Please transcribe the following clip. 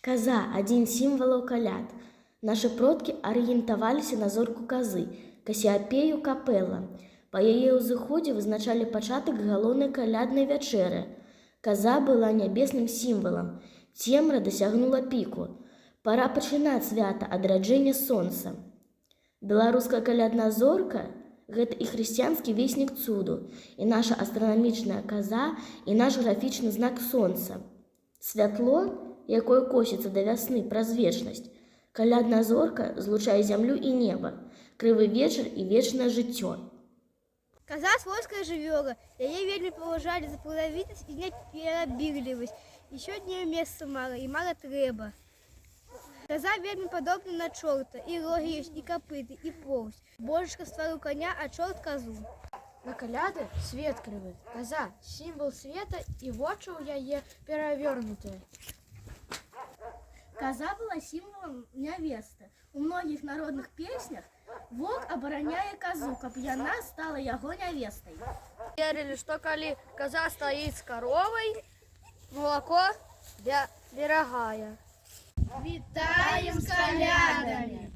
Каза – адзін з сімвалаў каляд. Нашы продкі арыентаваліся на зорку казы, Касіапею Капэла. Па яе ўзыходзе вызначалі пачатак галоўнай каляднай вячэры. Каза была нябесным сімвалам. Цемра дасягнула піку. Пара пачынаць свята адраджэння сонца. Беларуская калядная зорка – гэта і хрысціянскі веснік цуду, і наша астранамічная каза, і наш графічны знак сонца. Святло, якое косіцца да вясны праз вечнасць. Калядная зорка злучае зямлю і неба, крывы вечар і вечнае жыццё. Каза свойская жывёла, яе вельмі паважалі за пладавітасць і неперабірлівасць. І сёння месца мала, і мала трэба. Каза вельмі падобна на чорта, і рогі ёсць, і капыты, і поўсць. Божачка стварыў коня, а чорт казу. На каляды свет крывы. Каза – сімвал света, і вочы ў яе перавернутыя. Каза была сімвалам нявесты. У многіх народных песнях вок абараняе казу, каб яна стала яго нявестай. Верылі, што калі каза стаіць з каровай, малако берагае. Вітаем з калядамі!